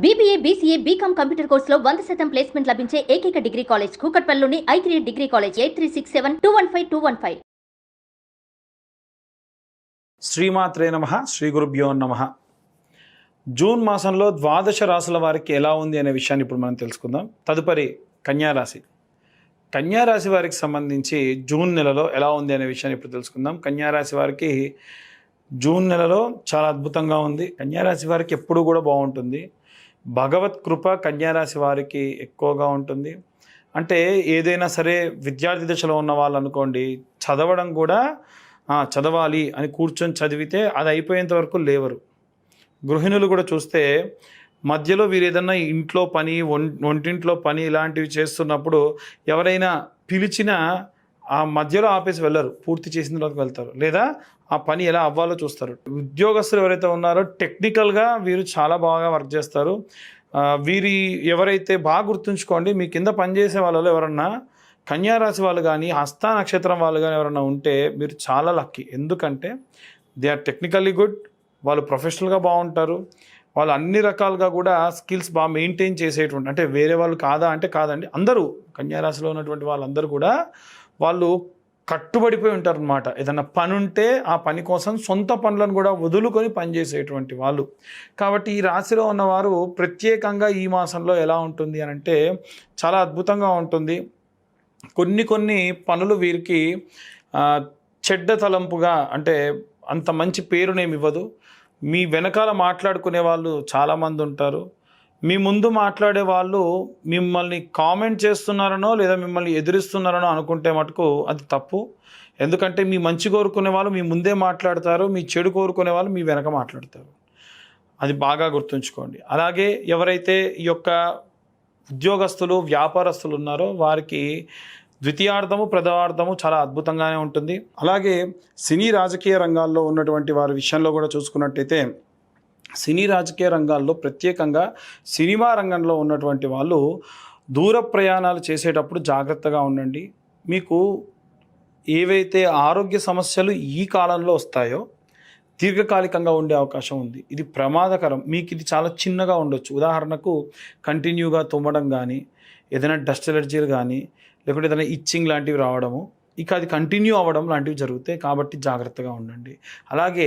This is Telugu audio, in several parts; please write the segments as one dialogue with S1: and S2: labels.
S1: BBA, BCA, BCom కంప్యూటర్ కోర్సులో 100% ప్లేస్మెంట్ లభించే ఏకైక డిగ్రీ కాలేజ్ కూకట్పల్లిలోని i3 డిగ్రీ కాలేజ్ 8367215215.
S2: శ్రీమాత్రే నమః. శ్రీ గురుభ్యో నమః. జూన్ మాసంలో ద్వాదశ రాశుల వారికి ఎలా ఉంది అనే విషయాన్ని ఇప్పుడు మనం తెలుసుకుందాం. తదుపరి కన్యారాశి. కన్యారాశి వారికి సంబంధించి జూన్ నెలలో ఎలా ఉంది అనే విషయాన్ని ఇప్పుడు తెలుసుకుందాం. కన్యారాశి వారికి జూన్ నెలలో చాలా అద్భుతంగా ఉంది. కన్యారాశి వారికి ఎప్పుడు కూడా బాగుంటుంది. భగవత్ కృప కన్యారాశి వారికి ఎక్కువగా ఉంటుంది. అంటే ఏదైనా సరే విద్యార్థి దశలో ఉన్న వాళ్ళు అనుకోండి, చదవడం కూడా చదవాలి అని కూర్చొని చదివితే అది అయిపోయేంత వరకు లేవరు. గృహిణులు కూడా చూస్తే మధ్యలో వీరు ఏదన్నా ఇంట్లో పని, వంటింట్లో పని ఇలాంటివి చేస్తున్నప్పుడు ఎవరైనా పిలిచినా ఆ మధ్యలో ఆపేసి వెళ్ళరు, పూర్తి చేసిన తర్వాత వెళ్తారు, లేదా ఆ పని ఎలా అవ్వాలో చూస్తారు. ఉద్యోగస్తులు ఎవరైతే ఉన్నారో టెక్నికల్గా వీరు చాలా బాగా వర్క్ చేస్తారు. వీరి ఎవరైతే బాగా గుర్తుంచుకోండి, మీ కింద పనిచేసే వాళ్ళలో ఎవరన్నా కన్యారాశి వాళ్ళు కానీ హస్త నక్షత్రం వాళ్ళు కానీ ఎవరన్నా ఉంటే మీరు చాలా లక్కీ. ఎందుకంటే దే ఆర్ టెక్నికల్లీ గుడ్, వాళ్ళు ప్రొఫెషనల్గా బాగుంటారు, వాళ్ళు అన్ని రకాలుగా కూడా స్కిల్స్ బాగా మెయింటైన్ చేసేటువంటి, అంటే వేరే వాళ్ళు కాదా అంటే కాదండి, అందరూ కన్యారాశిలో ఉన్నటువంటి వాళ్ళందరూ కూడా వాళ్ళు కట్టుబడిపోయి ఉంటారు అనమాట. ఏదన్నా పని ఉంటే ఆ పని కోసం సొంత పనులను కూడా వదులుకొని పనిచేసేటువంటి వాళ్ళు. కాబట్టి ఈ రాశిలో ఉన్నవారు ప్రత్యేకంగా ఈ మాసంలో ఎలా ఉంటుంది అని అంటే చాలా అద్భుతంగా ఉంటుంది. కొన్ని పనులు వీరికి చెడ్డ తలంపుగా, అంటే అంత మంచి పేరునేమి ఇవ్వదు. మీ వెనకాల మాట్లాడుకునే వాళ్ళు చాలామంది ఉంటారు. మీ ముందు మాట్లాడే వాళ్ళు మిమ్మల్ని కామెంట్ చేస్తున్నారనో లేదా మిమ్మల్ని ఎదిరిస్తున్నారనో అనుకుంటే మటుకు అది తప్పు. ఎందుకంటే మీ మంచి కోరుకునే వాళ్ళు మీ ముందే మాట్లాడతారు, మీ చెడు కోరుకునే వాళ్ళు మీ వెనక మాట్లాడతారు. అది బాగా గుర్తుంచుకోండి. అలాగే ఎవరైతే ఈ యొక్క ఉద్యోగస్తులు, వ్యాపారస్తులు ఉన్నారో వారికి ద్వితీయార్థము, ప్రథమార్థము చాలా అద్భుతంగానే ఉంటుంది. అలాగే సినీ రాజకీయ రంగాల్లో ఉన్నటువంటి వారి విషయంలో కూడా చూసుకున్నట్టయితే సినీ రాజకీయ రంగాల్లో ప్రత్యేకంగా సినిమా రంగంలో ఉన్నటువంటి వాళ్ళు దూర ప్రయాణాలు చేసేటప్పుడు జాగ్రత్తగా ఉండండి. మీకు ఏవైతే ఆరోగ్య సమస్యలు ఈ కాలంలో వస్తాయో దీర్ఘకాలికంగా ఉండే అవకాశం ఉంది. ఇది ప్రమాదకరం. మీకు ఇది చాలా చిన్నగా ఉండొచ్చు. ఉదాహరణకు కంటిన్యూగా తుమ్మడం కానీ, ఏదైనా డస్ట్ ఎలర్జీలు కానీ, లేకుంటే ఏదైనా ఇచ్చింగ్ లాంటివి రావడము, ఇక అది కంటిన్యూ అవ్వడం లాంటివి జరుగుతాయి. కాబట్టి జాగ్రత్తగా ఉండండి. అలాగే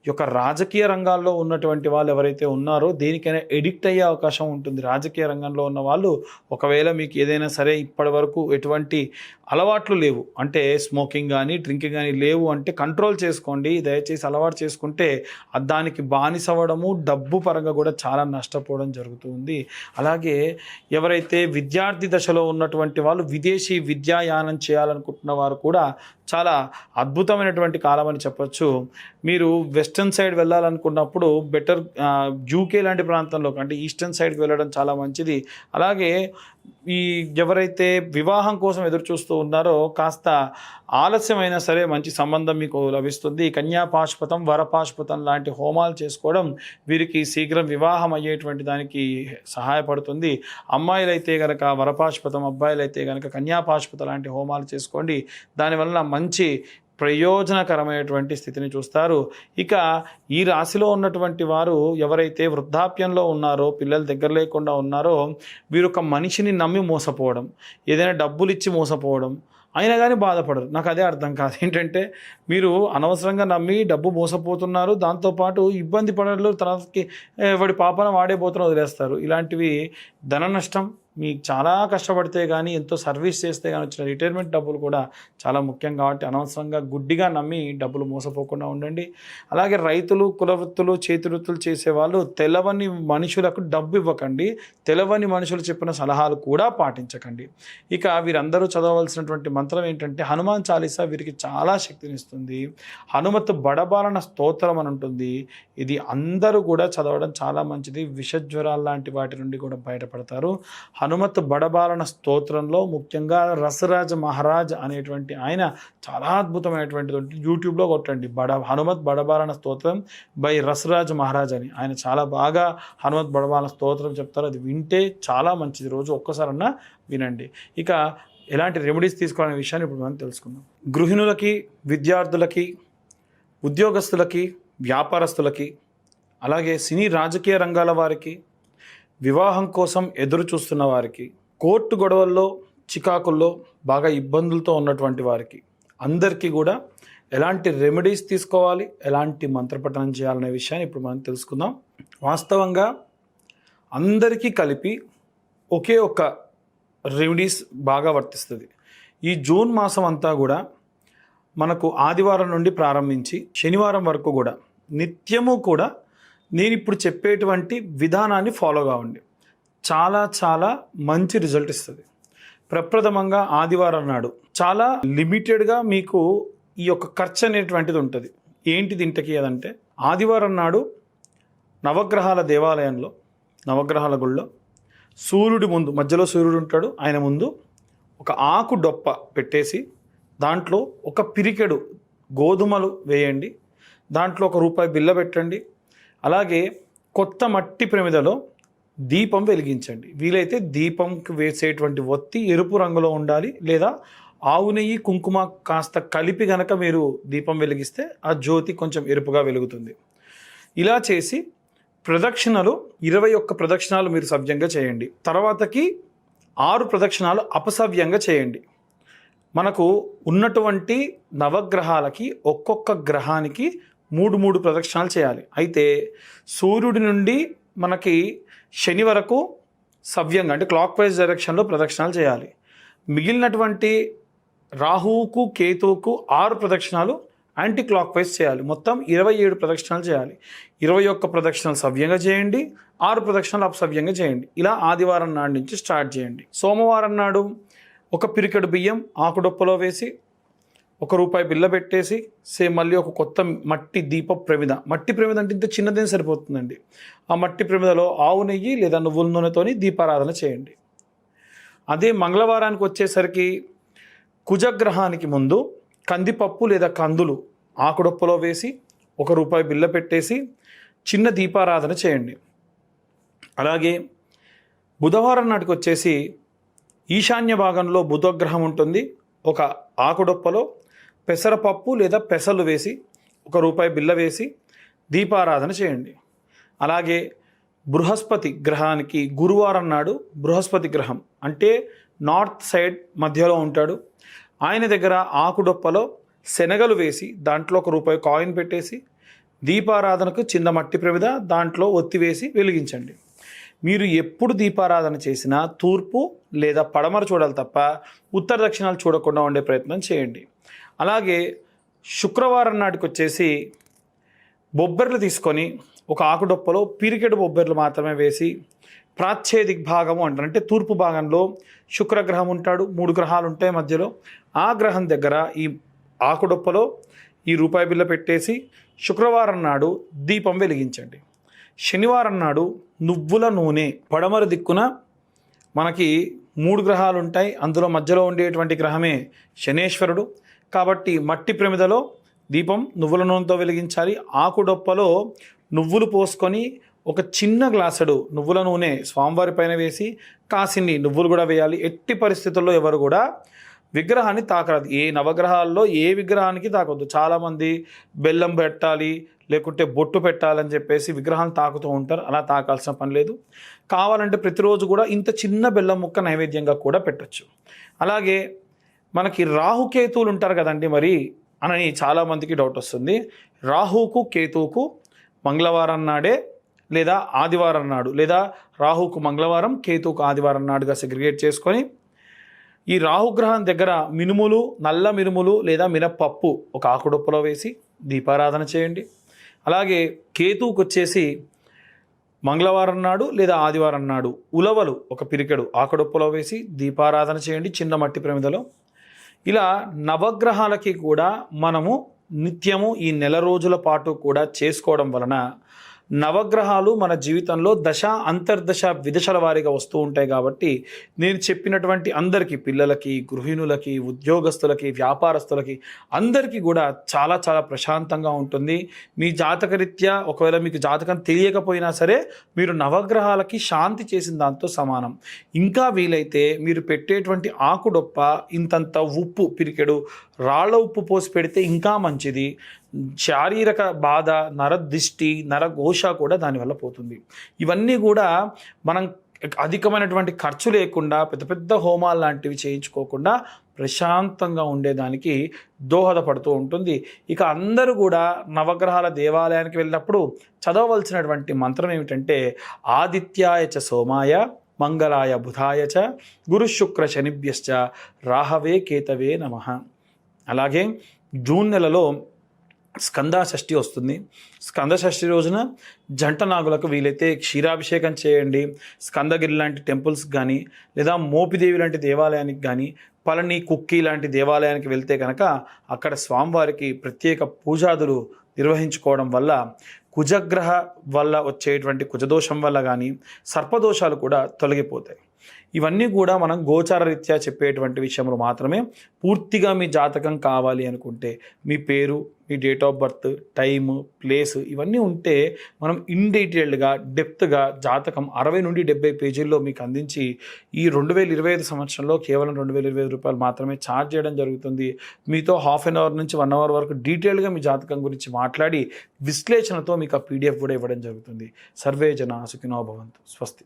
S2: ఈ యొక్క రాజకీయ రంగాల్లో ఉన్నటువంటి వాళ్ళు ఎవరైతే ఉన్నారో దేనికైనా ఎడిక్ట్ అయ్యే అవకాశం ఉంటుంది. రాజకీయ రంగంలో ఉన్న వాళ్ళు ఒకవేళ మీకు ఏదైనా సరే ఇప్పటి వరకు ఎటువంటి అలవాట్లు లేవు, అంటే స్మోకింగ్ కానీ డ్రింకింగ్ కానీ లేవు అంటే కంట్రోల్ చేసుకోండి. దయచేసి అలవాటు చేసుకుంటే దానికి బానిసవ్వడము, డబ్బు పరంగా కూడా చాలా నష్టపోవడం జరుగుతుంది. అలాగే ఎవరైతే విద్యార్థి దశలో ఉన్నటువంటి వాళ్ళు విదేశీ విద్యాయానం చేయాలనుకుంటున్న వారు కూడా చాలా అద్భుతమైనటువంటి కాలం అని చెప్పొచ్చు. మీరు వెస్టర్న్ సైడ్ వెళ్ళాలనుకున్నప్పుడు బెటర్ యూకే లాంటి ప్రాంతంలో అంటే ఈస్టర్న్ సైడ్కి వెళ్ళడం చాలా మంచిది. అలాగే ఈ ఎవరైతే వివాహం కోసం ఎదురు చూస్తూ ఉన్నారో కాస్త ఆలస్యమైనా సరే మంచి సంబంధం మీకు లభిస్తుంది. కన్యాపాశుపతం, వరపాశుపతం లాంటి హోమాలు చేసుకోవడం వీరికి శీఘ్రం వివాహం అయ్యేటువంటి దానికి సహాయపడుతుంది. అమ్మాయిలైతే కనుక వరపాశుపతం, అబ్బాయిలైతే కనుక కన్యాపాశుపతం లాంటి హోమాలు చేసుకోండి. దానివల్ల మంచి ప్రయోజనకరమైనటువంటి స్థితిని చూస్తారు. ఇక ఈ రాశిలో ఉన్నటువంటి వారు ఎవరైతే వృద్ధాప్యంలో ఉన్నారో, పిల్లలు దగ్గర లేకుండా ఉన్నారో, వీరు ఒక మనిషిని నమ్మి మోసపోవడం, ఏదైనా డబ్బులు ఇచ్చి మోసపోవడం, అయినా కానీ బాధపడరు. నాకు అదే అర్థం కాదు. ఏంటంటే మీరు అనవసరంగా నమ్మి డబ్బు మోసపోతున్నారు, దాంతోపాటు ఇబ్బంది పడలు, తర్వాతకి వాడి పాపన వాడే పోతున్న వదిలేస్తారు. ఇలాంటివి ధన నష్టం. మీకు చాలా కష్టపడితే కానీ, ఎంతో సర్వీస్ చేస్తే కానీ వచ్చిన రిటైర్మెంట్ డబ్బులు కూడా చాలా ముఖ్యం. కాబట్టి అనవసరంగా గుడ్డిగా నమ్మి డబ్బులు మోసపోకుండా ఉండండి. అలాగే రైతులు, కులవృత్తులు, చేతి వృత్తులు చేసేవాళ్ళు తెలవని మనుషులకు డబ్బు ఇవ్వకండి. తెలవని మనుషులు చెప్పిన సలహాలు కూడా పాటించకండి. ఇక వీరందరూ చదవవలసినటువంటి మంత్రం ఏంటంటే హనుమాన్ చాలీసా వీరికి చాలా శక్తినిస్తుంది. హనుమత్ బడబాలన స్తోత్రం అని ఉంటుంది. ఇది అందరూ కూడా చదవడం చాలా మంచిది. విషజ్వరాలు లాంటి వాటి నుండి కూడా బయటపడతారు. హనుమత్ బడబాలన స్తోత్రంలో ముఖ్యంగా రసరాజ మహారాజ్ అనేటువంటి ఆయన చాలా అద్భుతమైనటువంటి, యూట్యూబ్లో కొట్టండి హనుమత్ బడబాలన స్తోత్రం బై రసరాజ్ మహారాజ్ అని. ఆయన చాలా బాగా హనుమత్ బడబాలన స్తోత్రం చెప్తారు. అది వింటే చాలా మంచిది. రోజు ఒక్కసారన్నా వినండి. ఇక ఎలాంటి రెమెడీస్ తీసుకోవాలనే విషయాన్ని ఇప్పుడు మనం తెలుసుకుందాం. గృహిణులకి, విద్యార్థులకి, ఉద్యోగస్తులకి, వ్యాపారస్తులకి, అలాగే సినీ రాజకీయ రంగాల వారికి, వివాహం కోసం ఎదురు చూస్తున్న వారికి, కోర్టు గొడవల్లో చికాకుల్లో బాగా ఇబ్బందులతో ఉన్నటువంటి వారికి అందరికీ కూడా ఎలాంటి రెమెడీస్ తీసుకోవాలి, ఎలాంటి మంత్రపఠనం చేయాలనే విషయాన్ని ఇప్పుడు మనం తెలుసుకుందాం. వాస్తవంగా అందరికీ కలిపి ఒకే ఒక్క రెమెడీస్ బాగా వర్తిస్తుంది. ఈ జూన్ మాసం అంతా కూడా మనకు ఆదివారం నుండి ప్రారంభించి శనివారం వరకు కూడా నిత్యము కూడా నేను ఇప్పుడు చెప్పేటువంటి విధానాన్ని ఫాలో కావండి. చాలా చాలా మంచి రిజల్ట్ ఇస్తుంది. ప్రప్రథమంగా ఆదివారం నాడు చాలా లిమిటెడ్గా మీకు ఈ యొక్క ఖర్చు అనేటువంటిది ఉంటుంది. ఏంటిది ఇంతకీ అదంటే, ఆదివారం నాడు నవగ్రహాల దేవాలయంలో, నవగ్రహాల గుళ్ళో సూర్యుడి ముందు, మధ్యలో సూర్యుడు ఉంటాడు, ఆయన ముందు ఒక ఆకు డొప్ప పెట్టేసి దాంట్లో ఒక పిరికెడు గోధుమలు వేయండి. దాంట్లో ₹1 బిల్ల పెట్టండి. అలాగే కొత్త మట్టి ప్రమిదలో దీపం వెలిగించండి. వీలైతే దీపంకి వేసేటువంటి ఒత్తి ఎరుపు రంగులో ఉండాలి, లేదా ఆవు నెయ్యి కుంకుమ కాస్త కలిపి గనక మీరు దీపం వెలిగిస్తే ఆ జ్యోతి కొంచెం ఎరుపుగా వెలుగుతుంది. ఇలా చేసి ప్రదక్షిణలు 21 ప్రదక్షిణాలు మీరు సవ్యంగా చేయండి. తర్వాతకి 6 ప్రదక్షిణాలు అపసవ్యంగా చేయండి. మనకు ఉన్నటువంటి నవగ్రహాలకి ఒక్కొక్క గ్రహానికి 3 ప్రదక్షిణాలు చేయాలి. అయితే సూర్యుడి నుండి మనకి శని వరకు సవ్యంగా అంటే క్లాక్ వైజ్ డైరెక్షన్లో ప్రదక్షిణాలు చేయాలి. మిగిలినటువంటి రాహువుకు కేతువుకు 6 ప్రదక్షిణాలు యాంటీ క్లాక్ వైజ్ చేయాలి. మొత్తం 27 ప్రదక్షిణాలు చేయాలి. 21 ప్రదక్షిణాలు సవ్యంగా చేయండి, 6 ప్రదక్షిణాలు అపసవ్యంగా చేయండి. ఇలా ఆదివారం నాడు నుంచి స్టార్ట్ చేయండి. సోమవారం నాడు ఒక పిరికెడు బియ్యం ఆకుడొప్పలో వేసి ₹1 బిల్ల పెట్టేసి మళ్ళీ ఒక కొత్త మట్టి దీప ప్రమిద, మట్టి ప్రమిద అంటే ఇంత చిన్నదేం సరిపోతుందండి. ఆ మట్టి ప్రమిదలో ఆవు నెయ్యి లేదా నువ్వుల నూనెతోని దీపారాధన చేయండి. అదే మంగళవారానికి వచ్చేసరికి కుజగ్రహానికి ముందు కందిపప్పు లేదా కందులు ఆకుడొప్పలో వేసి ₹1 బిల్ల పెట్టేసి చిన్న దీపారాధన చేయండి. అలాగే బుధవారం నాటికి వచ్చేసి ఈశాన్య భాగంలో బుధగ్రహం ఉంటుంది. ఒక ఆకుడొప్పలో పెసరపప్పు లేదా పెసలు వేసి ₹1 బిల్ల వేసి దీపారాధన చేయండి. అలాగే బృహస్పతి గ్రహానికి గురువారం నాడు బృహస్పతి గ్రహం అంటే నార్త్ సైడ్ మధ్యలో ఉంటాడు. ఆయన దగ్గర ఆకుడొప్పలో శనగలు వేసి దాంట్లో ₹1 కాయిన్ పెట్టేసి దీపారాధనకు చిన్న మట్టి ప్రమిద దాంట్లో ఒత్తి వేసి వెలిగించండి. మీరు ఎప్పుడు దీపారాధన చేసినా తూర్పు లేదా పడమర చూడాలి తప్ప ఉత్తర దక్షిణాలు చూడకుండా ఉండే ప్రయత్నం చేయండి. అలాగే శుక్రవారం నాటికి వచ్చేసి బొబ్బర్లు తీసుకొని ఒక ఆకుడొప్పలో పిరికెడు బొబ్బర్లు మాత్రమే వేసి ప్రాచ్ఛే దిగ్భాగము అంటారు, అంటే తూర్పు భాగంలో శుక్రగ్రహం ఉంటాడు, 3 గ్రహాలు ఉంటాయి మధ్యలో. ఆ గ్రహం దగ్గర ఈ ఆకుడొప్పలో ఈ ₹1 బిల్ల పెట్టేసి శుక్రవారం నాడు దీపం వెలిగించండి. శనివారం నాడు నువ్వుల నూనె, పడమర దిక్కున మనకి 3 గ్రహాలు ఉంటాయి, అందులో మధ్యలో ఉండేటువంటి గ్రహమే శనేశ్వరుడు. కాబట్టి మట్టి ప్రమిదలో దీపం నువ్వుల నూనెతో వెలిగించాలి. ఆకుడొప్పలో నువ్వులు పోసుకొని ఒక చిన్న గ్లాసుడు నువ్వుల నూనె స్వామివారి పైన వేసి కాసిన్ని నువ్వులు కూడా వేయాలి. ఎట్టి పరిస్థితుల్లో ఎవరు కూడా విగ్రహాన్ని తాకరాదు. ఏ నవగ్రహాల్లో ఏ విగ్రహానికి తాకొద్దు. చాలామంది బెల్లం పెట్టాలి లేకుంటే బొట్టు పెట్టాలని చెప్పేసి విగ్రహాన్ని తాకుతూ ఉంటారు. అలా తాకాల్సిన పని లేదు. కావాలంటే ప్రతిరోజు కూడా ఇంత చిన్న బెల్లం ముక్క నైవేద్యంగా కూడా పెట్టచ్చు. అలాగే మనకి రాహుకేతువులు ఉంటారు కదండి మరి అని చాలామందికి డౌట్ వస్తుంది. రాహుకు కేతువుకు మంగళవారం నాడే లేదా ఆదివారం నాడు, లేదా రాహుకు మంగళవారం కేతువుకు ఆదివారం నాడుగా సెగ్రిగేట్ చేసుకొని ఈ రాహుగ్రహం దగ్గర మినుములు, నల్ల మినుములు లేదా మినప్పప్పు ఒక ఆకుడొప్పలో వేసి దీపారాధన చేయండి. అలాగే కేతువుకు వచ్చేసి మంగళవారం నాడు లేదా ఆదివారం నాడు ఉలవలు ఒక పిరికెడు ఆకుడొప్పలో వేసి దీపారాధన చేయండి చిన్న మట్టి ప్రమిదలో. ఇలా నవగ్రహాలకి కూడా మనము నిత్యము ఈ నెల రోజుల పాటు కూడా చేసుకోవడం వలన నవగ్రహాలు మన జీవితంలో దశ అంతర్దశ విదశల వారీగా వస్తూ ఉంటాయి. కాబట్టి నేను చెప్పినటువంటి అందరికీ, పిల్లలకి, గృహిణులకి, ఉద్యోగస్తులకి, వ్యాపారస్తులకి అందరికీ కూడా చాలా చాలా ప్రశాంతంగా ఉంటుంది. మీ జాతకరీత్యా ఒకవేళ మీకు జాతకం తెలియకపోయినా సరే మీరు నవగ్రహాలకి శాంతి చేసిన దాంతో సమానం. ఇంకా వీలైతే మీరు పెట్టేటువంటి ఆకుడొప్ప ఇంతంత ఉప్పు పిరికెడు రాళ్ళ ఉప్పు పోసి పెడితే ఇంకా మంచిది. శారీరక బాధ, నరదిష్టి, నరఘోష కూడా దానివల్ల పోతుంది. ఇవన్నీ కూడా మనం అధికమైనటువంటి ఖర్చు లేకుండా పెద్ద పెద్ద హోమాలు లాంటివి చేయించుకోకుండా ప్రశాంతంగా ఉండేదానికి దోహదపడుతూ ఉంటుంది. ఇక అందరూ కూడా నవగ్రహాల దేవాలయానికి వెళ్ళినప్పుడు చదవవలసినటువంటి మంత్రం ఏమిటంటే ఆదిత్యాయ చ సోమాయ మంగళాయ బుధాయ చ గురుశుక్ర శనిభ్యశ్చ రాహవే కేతవే నమః. అలాగే జూన్ నెలలో స్కందషష్ఠి వస్తుంది. స్కందషష్ఠి రోజున జంట నాగులకు వీలైతే క్షీరాభిషేకం చేయండి. స్కందగిరి లాంటి టెంపుల్స్ కానీ లేదా మోపిదేవి లాంటి దేవాలయానికి కానీ పళని కుక్కి లాంటి దేవాలయానికి వెళ్తే కనుక అక్కడ స్వామివారికి ప్రత్యేక పూజాదులు నిర్వహించుకోవడం వల్ల కుజగ్రహ వల్ల వచ్చేటువంటి కుజదోషం వల్ల కానీ సర్పదోషాలు కూడా తొలగిపోతాయి. ఇవన్నీ కూడా మనం గోచార రీత్యా చెప్పేటువంటి విషయంలో మాత్రమే. పూర్తిగా మీ జాతకం కావాలి అనుకుంటే మీ పేరు, మీ date of birth, time, place ఇవన్నీ ఉంటే మనం ఇన్ డీటెయిల్డ్గా డెప్త్గా జాతకం 60 నుండి 70 పేజీల్లో మీకు అందించి ఈ 2025 సంవత్సరంలో కేవలం 2025 రూపాయలు మాత్రమే ఛార్జ్ చేయడం జరుగుతుంది. మీతో హాఫ్ అన్ అవర్ నుంచి 1 అవర్ వరకు డీటెయిల్గా మీ జాతకం గురించి మాట్లాడి విశ్లేషణతో మీకు ఆ PDF కూడా ఇవ్వడం జరుగుతుంది. సర్వే జన సుఖినో భవంతు. స్వస్తి.